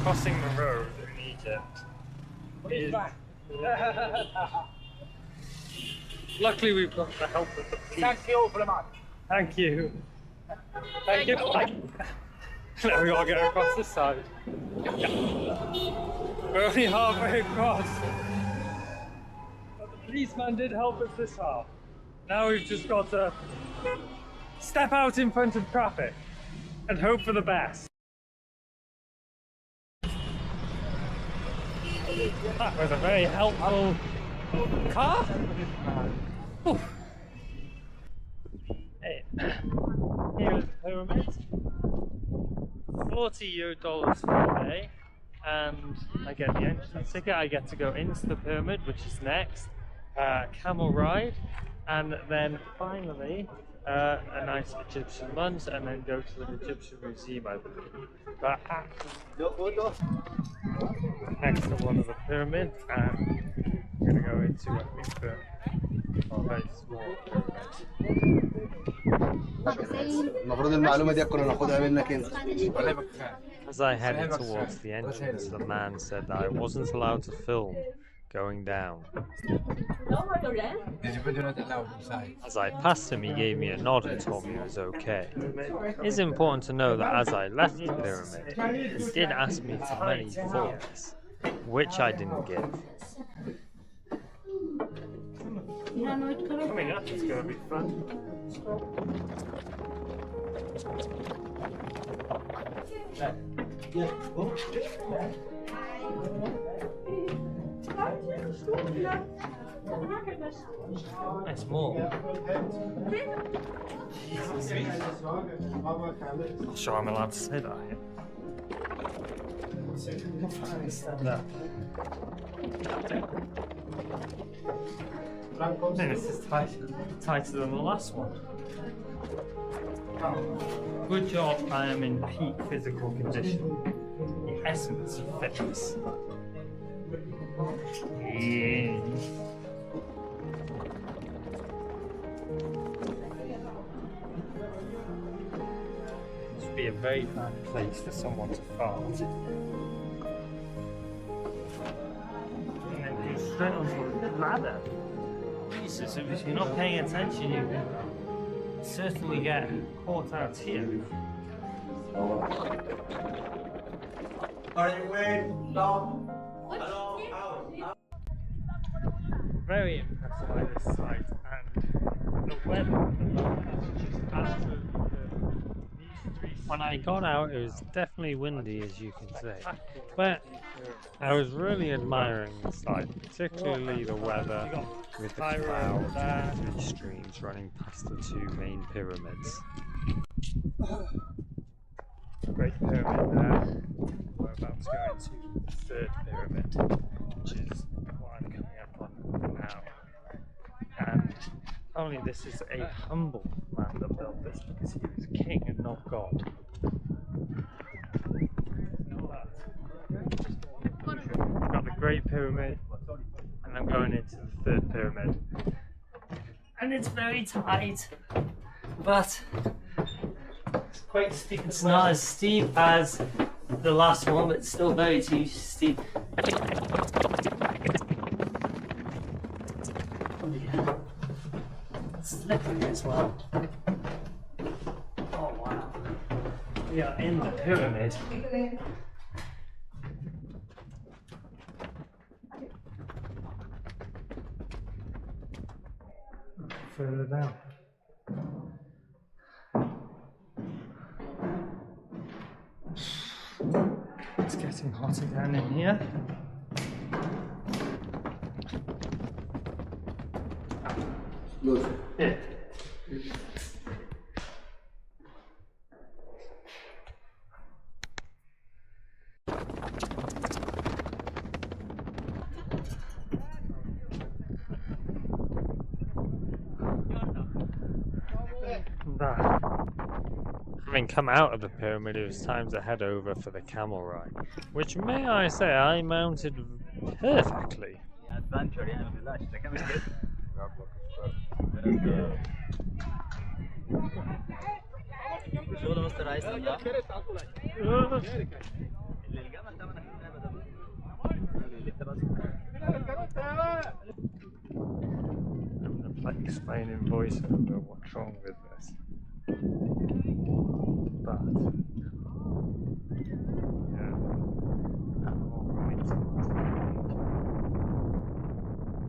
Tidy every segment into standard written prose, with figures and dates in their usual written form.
crossing the road in Egypt is... Luckily we've got the help of the police. Thank you very much. Thank you. Thank you. Now we gotta get across this side. We're only halfway across. But the policeman did help us this far. Now we've just got to step out in front of traffic and hope for the best. That was a very helpful car. Ooh. Hey, here is the pyramid. $40 for a day, and I get the entrance ticket. I get to go into the pyramid, which is next. Camel ride, and then finally a nice Egyptian lunch, and then go to an Egyptian museum, I believe. But next to one of the pyramids, and I'm going to go into, I think, the very small pyramid. As I headed towards the entrance, the man said that I wasn't allowed to film going down. As I passed him, he gave me a nod and told me it was okay. It is important to know that as I left the pyramid, he did ask me for money for this, which I didn't give. Coming up is going to be fun. It's more. Not sure I'm allowed to say that here. Stand up. I think this is tighter than the last one. Good job I am in peak physical condition. The essence of fitness. Yeah. This would be a very bad place for someone to fart. And then go straight onto the ladder. Jesus, if you're not paying attention, you certainly get caught out here. Are you waiting? No. Very impressed by this site, and the weather at the moment is just absolutely perfect. When I got out, it was definitely windy, as you can see, but I was really admiring the site, particularly the weather with the clouds and the streams running past the two main pyramids. Great pyramid there. We're about to go into the third pyramid, which is what I'm coming up on now. And only this is a humble man that built this, because he was king and not God. Got the Great Pyramid, and I'm going into the third pyramid. And it's very tight, but it's quite steep. It's not as steep as the last one, but it's still very steep. Slippery as well. Oh wow. We are in the pyramid. Further down. It's getting hotter down in here. Yeah. Having come out of the pyramid, it was time to head over for the camel ride, which, may I say, I mounted perfectly. Adventure, yeah. in voiceover what's wrong with this. But yeah, I'm alright.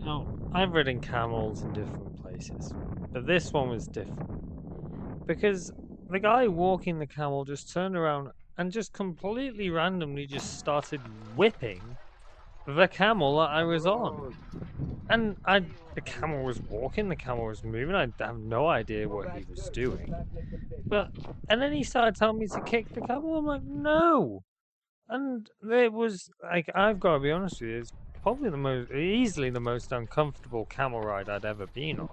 Now, I've ridden camels in different places, but this one was different because the guy walking the camel just turned around and just completely randomly just started whipping the camel that I was on. And the camel was walking, the camel was moving. I have no idea what he was doing. And then he started telling me to kick the camel. I'm like, no. And it was like, I've got to be honest with you, it's probably easily the most uncomfortable camel ride I'd ever been on.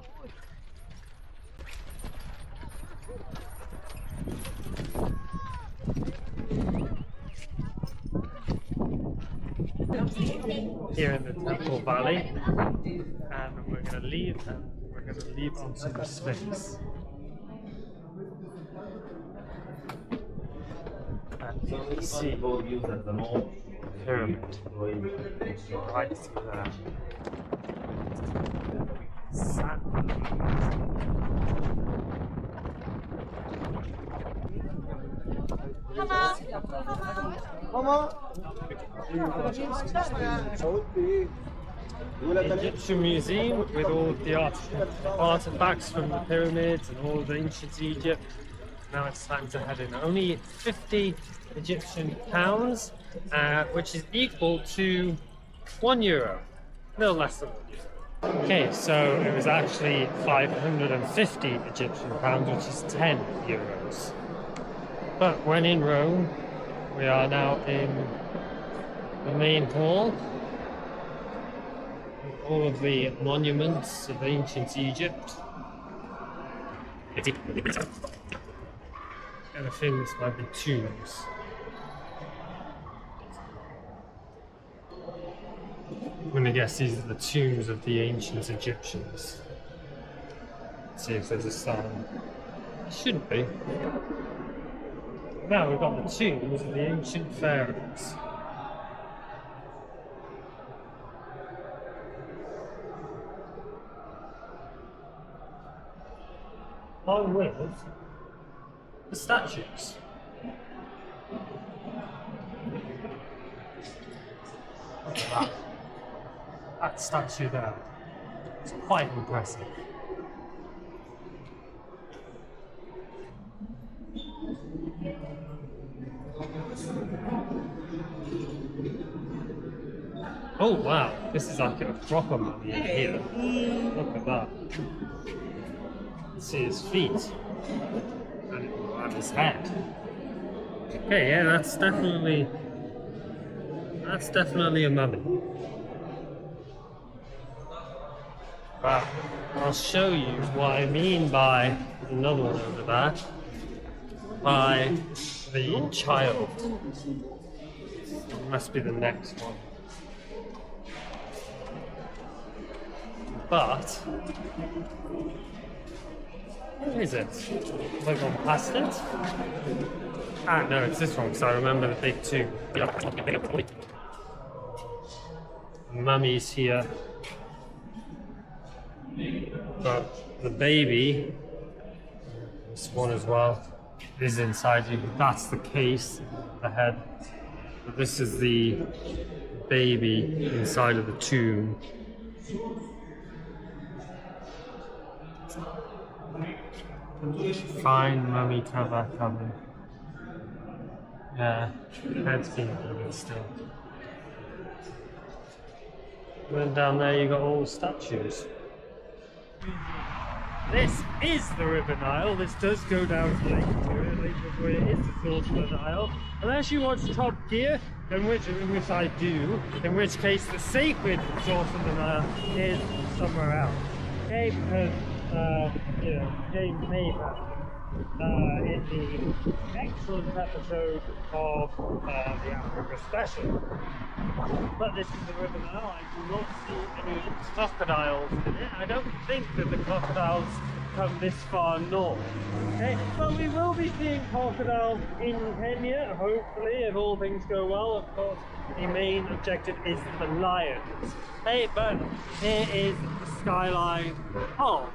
Here in the Temple Valley, and we're going to leave onto the Sphinx. And you can see the pyramid right through there. The Egyptian Museum with all the artifacts from the pyramids and all of ancient Egypt. Now it's time to head in. Only 50 Egyptian pounds, which is equal to €1. No less than €1. Okay, so it was actually 550 Egyptian pounds, which is €10. But when in Rome, we are now in the main hall with all of the monuments of ancient Egypt. And I think this might be tombs. I'm gonna guess these are the tombs of the ancient Egyptians. Let's see if there's a sign. Should be. Now we've got the tombs of the ancient pharaohs. Along with the statues. Look at that. That statue there. It's quite impressive. Oh wow, this is like a proper mummy in here. Look at that. See his feet and his head. Okay, yeah, that's definitely a mummy. But I'll show you what I mean by another one over there. By the child. It must be the next one. But where is it? Have I gone past it? Ah, no, it's this one because I remember the big two. Mummies here. But the baby, this one as well, is inside you. That's the case, the head. But this is the baby inside of the tomb. Fine mummy cover. Yeah, head's been covered still. Then down there you got all the statues. This is the River Nile. This does go down to Lake Victoria. It is the source of the Nile. Unless you watch Top Gear, in which I do, in which case the sacred source of the Nile is somewhere else. Okay, because James made that in the excellent episode of the Africa special. But this is the River Nile. I do not see any crocodiles in it. I don't think that the crocodiles come this far north. Okay, but we will be seeing crocodiles in Kenya, hopefully, if all things go well. Of course, the main objective is the lions. Hey, but here is the skyline of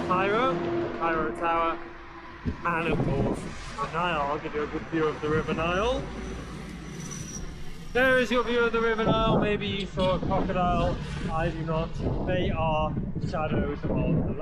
Cairo, Cairo Tower, and of course the Nile. I'll give you a good view of the River Nile. There is your view of the River Nile. Maybe you saw a crocodile. I do not. They are shadows of the land.